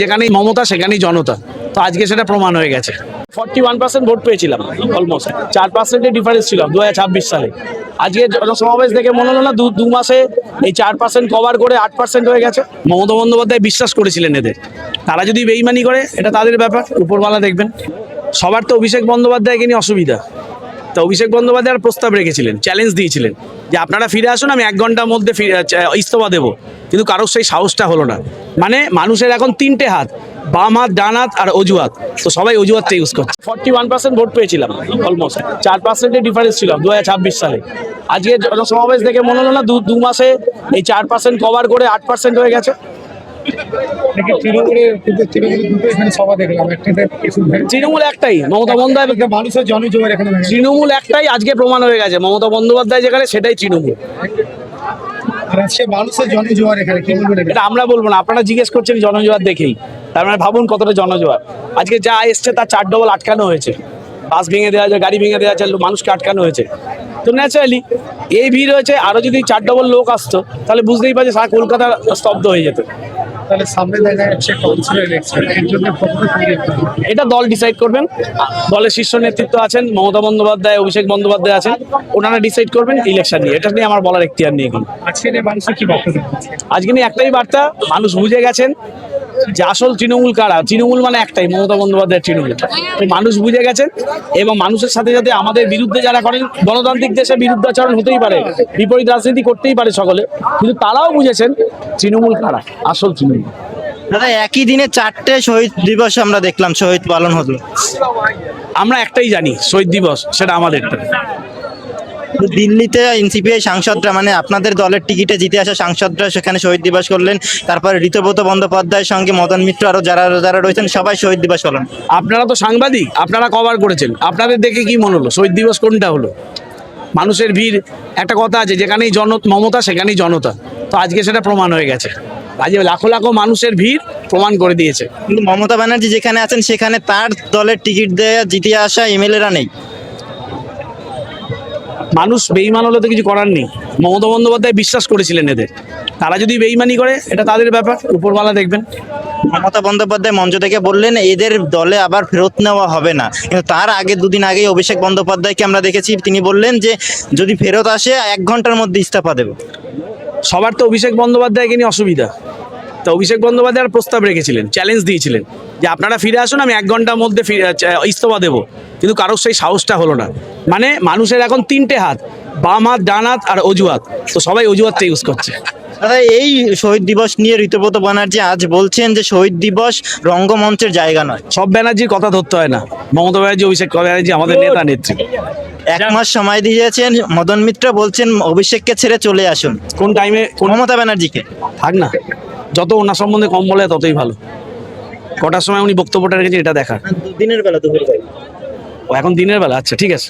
যেখানেই মমতা সেখানেই জনতা। তো আজকে সেটা প্রমাণ হয়ে গেছে। 41% ভোট পেয়েছিলাম, অলমোস্ট 4%-এর ডিফারেন্স ছিল 2026 সালে। আজকে জনসমাবেশ দেখে মনে হলো না দু মাসে এই 4% কভার করে 8% হয়ে গেছে। মমতা বন্দ্যোপাধ্যায় বিশ্বাস করেছিলেন এদের, তারা যদি বেইমানি করে এটা তাদের ব্যাপার, উপরওয়ালা দেখবেন। সবার তো অভিষেক বন্দ্যোপাধ্যায়কে নিয়ে অসুবিধা। তো অভিষেক বন্দ্যোপাধ্যায় একটা প্রস্তাব রেখেছিলেন, চ্যালেঞ্জ দিয়েছিলেন যে আপনারা ফিরে আসুন, আমি 1 ঘন্টার মধ্যে ইস্তফা দেবো। কিন্তু কারোর সেই সাহসটা হলো না। মানে মানুষের এখন 3টে হাত, বাম হাত, ডান হাত আর অজুহাত। তো সবাই অজুহাতটা ইউজ করছে। 41% ভোট পেয়েছিলাম, অলমোস্ট 4%-এর ডিফারেন্স ছিল 2026 সালে। আজকে জনসমাবেশ দেখে মনে হলো না দু মাসে এই 4% কভার করে 8% হয়ে গেছে। তৃণমূল একটাই, মমতা বন্দ্যোপাধ্যায়। মানুষের জনজোয়ার এখানে তৃণমূল একটাই, আজকে প্রমাণ হয়ে গেছে। মমতা বন্দ্যোপাধ্যায় যেখানে সেটাই তৃণমূল। মানুষের জনজোয়ার এখানে কি বলবেন? এটা আমরা বলবো না, আপনারা জিজ্ঞেস করছেন জনজোয়ার দেখেই। তার মানে ভাবুন কতটা জনজোয়ার। আজকে যা এসছে তার 4 ডবল আটকানো হয়েছে। বাস ভেঙে দেওয়া যায়, গাড়ি ভেঙে দেওয়া যায়, মানুষকে আটকানো হয়েছে। তো ন্যাচারালি এই ভিড় হয়েছে। আরো যদি 4 ডবল লোক আসতো তাহলে বুঝতেই পারছে সারা কলকাতা স্তব্ধ হয়ে যেত। তাহলে সামনে দেখা যাচ্ছে কাউন্সিলর ইলেকশন, এর জন্য এটা দল ডিসাইড করবেন। দলের শীর্ষ নেতৃত্ব আছেন, মমতা বন্দ্যোপাধ্যায়, অভিষেক বন্দ্যোপাধ্যায় আছেন, ওনারা ডিসাইড করবেন ইলেকশন নিয়ে। এটা নিয়ে আমার বলার এখতিয়ার নেই। আজকে মানুষের কি বার্তা দিচ্ছে? আজকে নিয়ে একটাই বার্তা, মানুষ বুঝে গেছেন যে আসল তৃণমূল কারা। তৃণমূল মানে একটাই, মমতা বন্দ্যোপাধ্যায়ের তৃণমূল। মানুষ বুঝে গেছেন এবং মানুষের সাথে সাথে আমাদের বিরুদ্ধে যারা করেন, গণতান্ত্রিক দেশে বিরুদ্ধাচরণ হতেই পারে, বিপরীত রাজনীতি করতেই পারে সকলে, কিন্তু তারাও বুঝেছেন তৃণমূল কারা, আসল তৃণমূল। দাদা, একই দিনে 4টে শহীদ দিবস আমরা দেখলাম, শহীদ পালন হলো। আমরা একটাই জানি, শহীদ দিবস, সেটা আমাদেরটা। দিল্লিতে এনসিপিআই সাংসদরা, মানে আপনাদের দলের টিকিটে জিতে আসা সাংসদরা সেখানে শহীদ দিবস করলেন। তারপরে ঋতব্রত বন্দ্যোপাধ্যায়ের সঙ্গে মদন মিত্র আরো যারা যারা রয়েছেন সবাই শহীদ দিবস পালন। আপনারা তো সাংবাদিক, আপনারা কভার করেছেন, আপনাদের দেখে কি মনে হলো শহীদ দিবস কোনটা হলো? মানুষের ভিড়, একটা কথা আছে, যেখানেই মমতা সেখানেই জনতা। তো আজকে সেটা প্রমাণ হয়ে গেছে। আজকে লাখো লাখো মানুষের ভিড় প্রমাণ করে দিয়েছে। কিন্তু মমতা ব্যানার্জি যেখানে আছেন সেখানে তার দলের টিকিট দিয়ে জিতে আসা এমএলএরা নেই। মানুষ বেইমান হলে তো কিছু করার নেই। মমতা বন্দ্যোপাধ্যায় বিশ্বাস করেছিলেন এদের, তারা যদি বেইমানি করে এটা তাদের ব্যাপার, উপরওয়ালা দেখবেন। মমতা বন্দ্যোপাধ্যায় মঞ্চ থেকে বললেন এদের দলে আবার ফেরত নেওয়া হবে না, কিন্তু তার আগে দুদিন আগেই অভিষেক বন্দ্যোপাধ্যায়কে আমরা দেখেছি, তিনি বললেন যে যদি ফেরত আসে 1 ঘন্টার মধ্যে ইস্তফা দেব। সবার তো অভিষেক বন্দ্যোপাধ্যায়কে নিয়ে অসুবিধা। তো অভিষেক বন্দ্যোপাধ্যায় একটা প্রস্তাব রেখেছিলেন, চ্যালেঞ্জ দিয়েছিলেন যে আপনারা ফিরে আসুন, আমি 1 ঘন্টার মধ্যে ইস্তফা দেবো। কিন্তু কারোর সেই সাহসটা হলো না। মানে মানুষের এখন 3টে হাত, বাম হাত, ডান হাত আর অজুহাত। তো সবাই অজুহাতটা ইউজ করছে। দাদা, এই শহীদ দিবস নিয়ে ঋতব্রত ব্যানার্জি আজ বলছেন যে শহীদ দিবস রঙ্গমঞ্চের জায়গা নয়। সব ব্যানার্জির কথা ধরতে হয় না। মমতা ব্যানার্জি, অভিষেক ব্যানার্জি আমাদের নেতা নেত্রী। 1 মাস সময় দিয়েছেন, মদন মিত্র বলছেন অভিষেককে ছেড়ে চলে আসুন। কোন টাইমে? মমতা ব্যানার্জিকে থাক না, যত ওনার সম্বন্ধে কম বলে ততই ভালো। কটার সময় উনি বক্তব্যটা রেখেছেন এটা দেখা। দিনের বেলা, দুপুর বেলা। ও এখন দিনের বেলা, আচ্ছা ঠিক আছে।